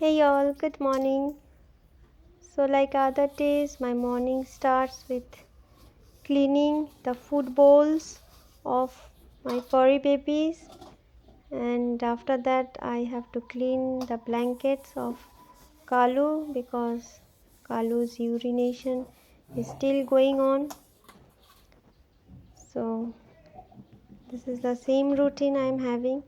Hey y'all, good morning. So, like other days, my morning starts with cleaning the food bowls of my furry babies, and after that, I have to clean the blankets of Kalu because Kalu's urination is still going on. So, this is the same routine I am having.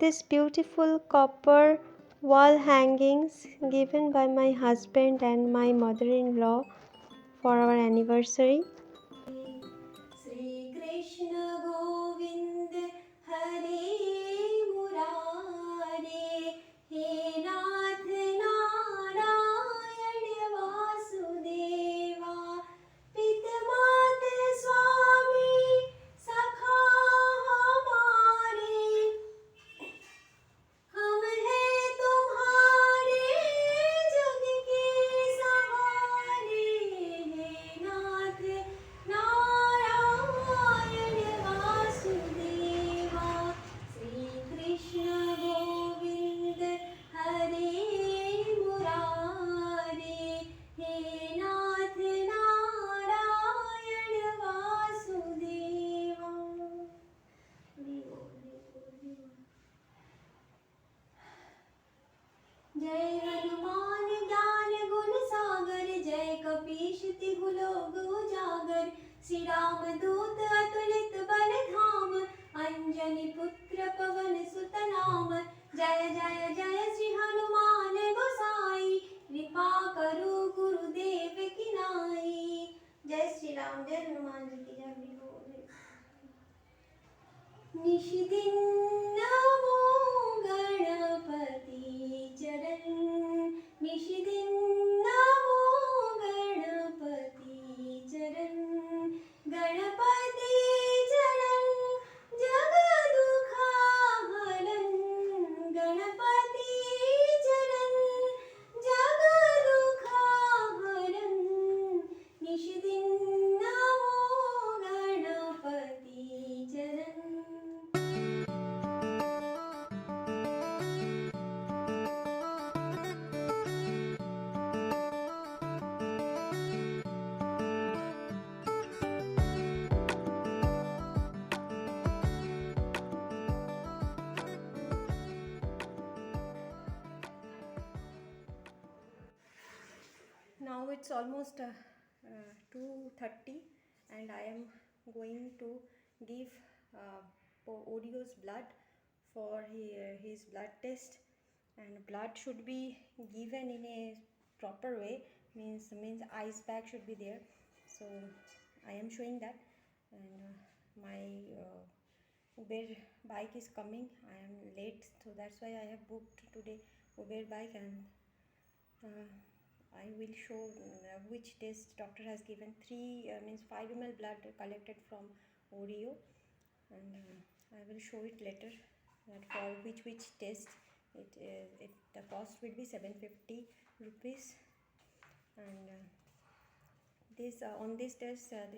This beautiful copper wall hangings given by my husband and my mother-in-law for our anniversary. Sri Krishna Govind Hare Murare He Nath Narayan Vasudeva Pitamat Swami Sakha Hamare हम हैं तुम्हारे जग के सहारे हे नाथ नारायण वासुदेवा श्री कृष्ण गोविंद हरे मुरारे हे नाथ नारायण वासुदेवा जय हनुमान ज्ञान गुण सागर जय कपीश तिहु लोक उजागर श्री राम दूत अतुलित बल धाम अंजनी पुत्र पवन सुत नाम जय जय जय श्री हनुमान गोसाई कृपा करो गुरुदेव की नाई। जय श्री राम, जय हनुमान जी की जय। निशिदिन नमो गणपति चरण निशिदिन नमो गणपति चरण Ganpati it's almost 2:30 and I am going to give Orio's blood for his blood test, and blood should be given in a proper way, means ice bag should be there. So I am showing that, and my Uber bike is coming. I am late, so that's why I have booked today Uber bike, and I will show which test doctor has given. 5 ml blood collected from Oreo, and I will show it later that for which test the cost will be 750 rupees. And this on this test her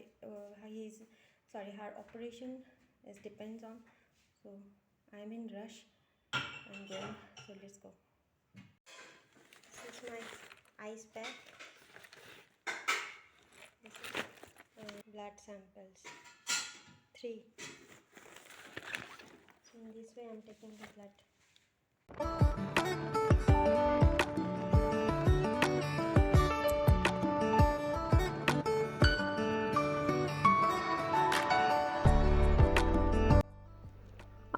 operation is depends on, so I am in rush and going, so let's go. This is my ice bag. This is blood samples, 3. So in this way I am taking the blood.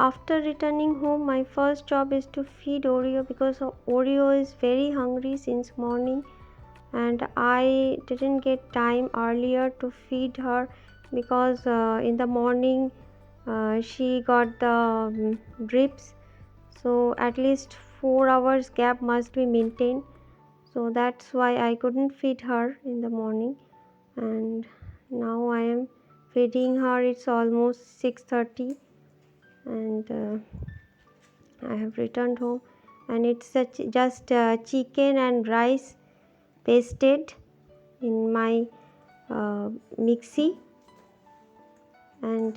After returning home, my first job is to feed Oreo because Oreo is very hungry since morning, and I didn't get time earlier to feed her because in the morning she got the drips, so at least 4 hours gap must be maintained, so that's why I couldn't feed her in the morning. And now I am feeding her. It's almost 6:30 and I have returned home, and it's just chicken and rice pasted in my mixie, and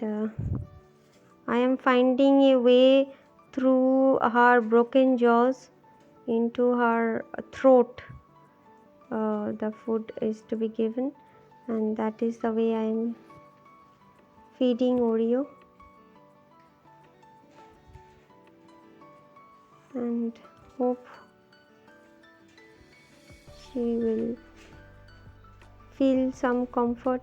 I am finding a way through her broken jaws into her throat. The food is to be given, and that is the way I am feeding Oreo. And hope she will feel some comfort.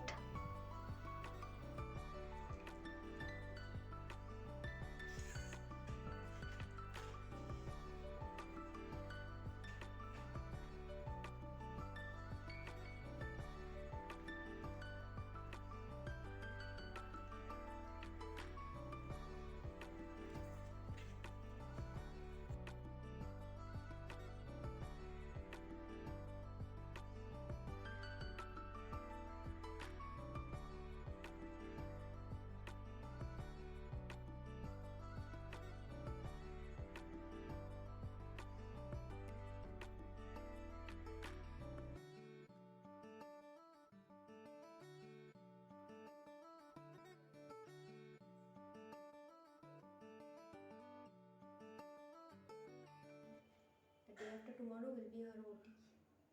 The day after tomorrow will be her OT,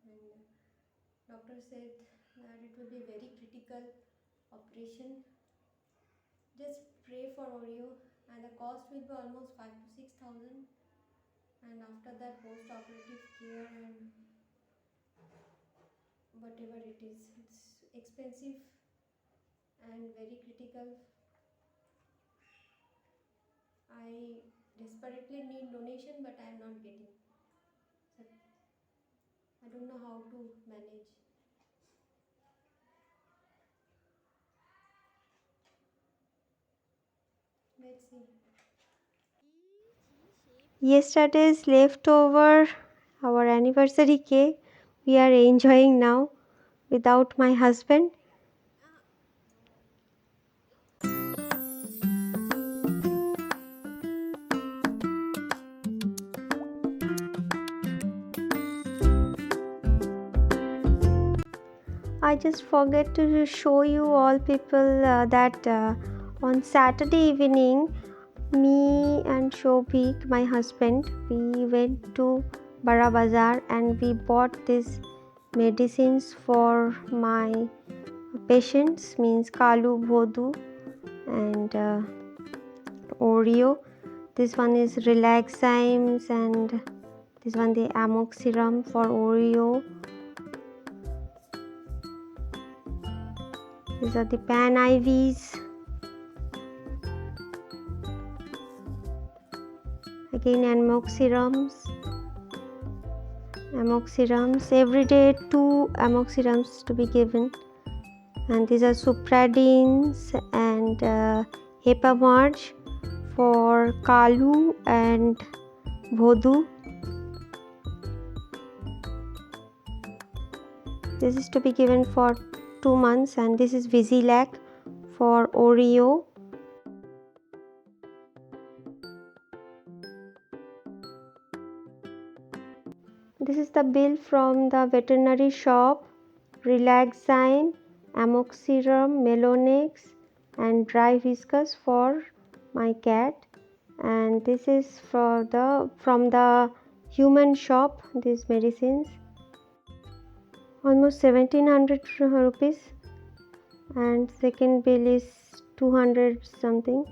and doctor said that it will be a very critical operation. Just pray for Oreo, and the cost will be almost 5 to 6,000. And after that, post-operative care and whatever it is, it's expensive and very critical. I desperately need donation, but I am not getting. So I don't know how to manage. Let's see. Yesterday's leftover, our anniversary cake, we are enjoying now without my husband. I just forget to show you all people that on Saturday evening, me and Shobhik, my husband, we went to Bara Bazaar and we bought these medicines for my patients, means Kalu Bhodu and Oreo. This one is Relaxzymes, and this one the Amoxicillin for Oreo, These are the pan IVs. Again amoxirums. Every day 2 amoxirums to be given. And these are supradins and hepamarge for Kalu and Bhodu. This is to be given for 2 months, and this is Visilac for Oreo. This is the bill from the veterinary shop. Relaxine, amoxicillin, Melonex and dry viscous for my cat. And this is from the human shop, these medicines. Almost 1700 rupees, and second bill is 200 something.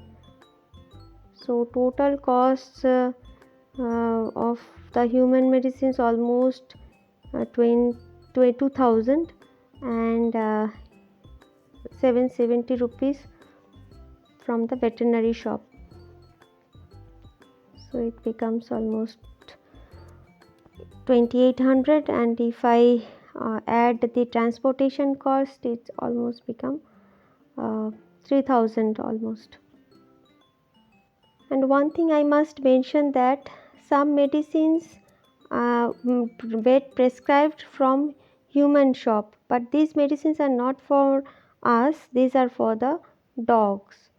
So total costs of the human medicines almost 22,000 and 770 rupees from the veterinary shop. So it becomes almost 2800, and if I add the transportation cost, it's almost become 3000 almost. And one thing I must mention, that some medicines get prescribed from human shop, but these medicines are not for us, these are for the dogs.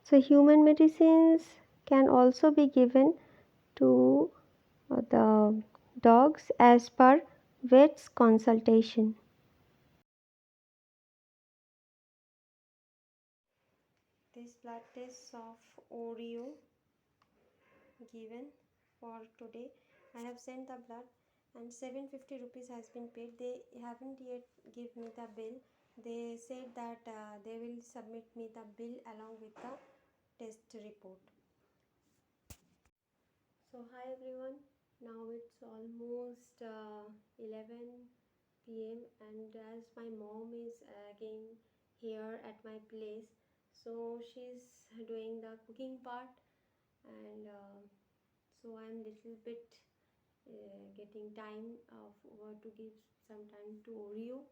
So human medicines can also be given to the dogs as per vet's consultation. This blood test of Oreo given for today. I have sent the blood and 750 rupees has been paid. They haven't yet give me the bill. They said that they will submit me the bill along with the test report. So hi everyone, now it's almost 11 p.m. and as my mom is again here at my place, so she's doing the cooking part, and so I'm little bit getting time of to give some time to Oreo.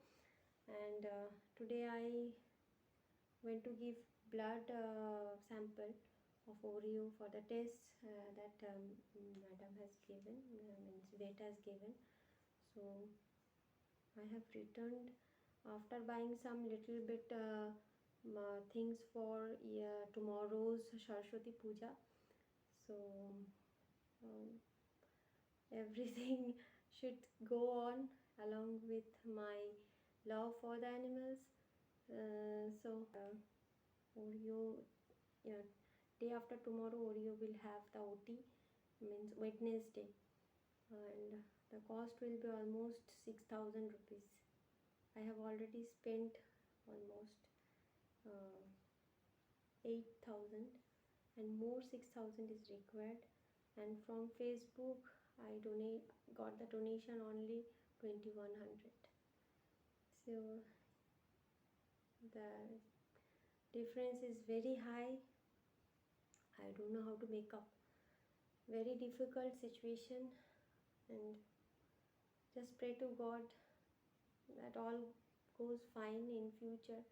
And today I went to give blood sample of Oreo for the test that madam has given, means vet has given. So I have returned after buying some little bit things for tomorrow's Saraswati Puja. So everything should go on along with my love for the animals. Oreo, yeah, day after tomorrow Oreo will have the OT, means Wednesday, and the cost will be almost 6,000 rupees. I have already spent almost 8,000, and more 6,000 is required. And from Facebook I got the donation only 2,100. So the difference is very high. I don't know how to make up. Very difficult situation, and just pray to God that all goes fine in future,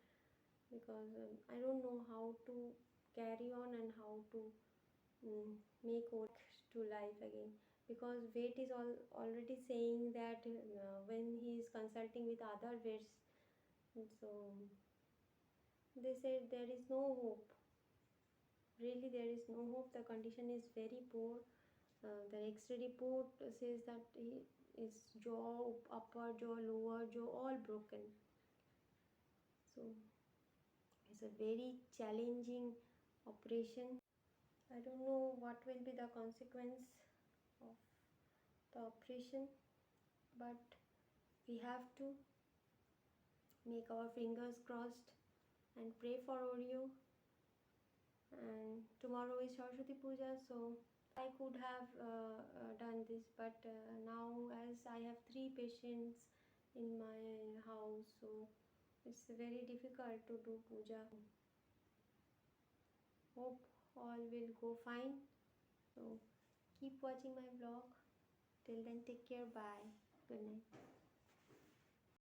because I don't know how to carry on and how to make work to life again, because vet is already saying that when he is consulting with other vets, so they said there is no hope. Really, there is no hope. The condition is very poor. The X-ray report says that his jaw, upper jaw, lower jaw, all broken. So it's a very challenging operation. I don't know what will be the consequence of the operation, but we have to make our fingers crossed and pray for Oreo. And tomorrow is Saraswati Puja, so I could have done this, but now as I have 3 patients in my house, so it's very difficult to do puja. Hope all will go fine. So keep watching my vlog. Till then, take care. Bye. Good night.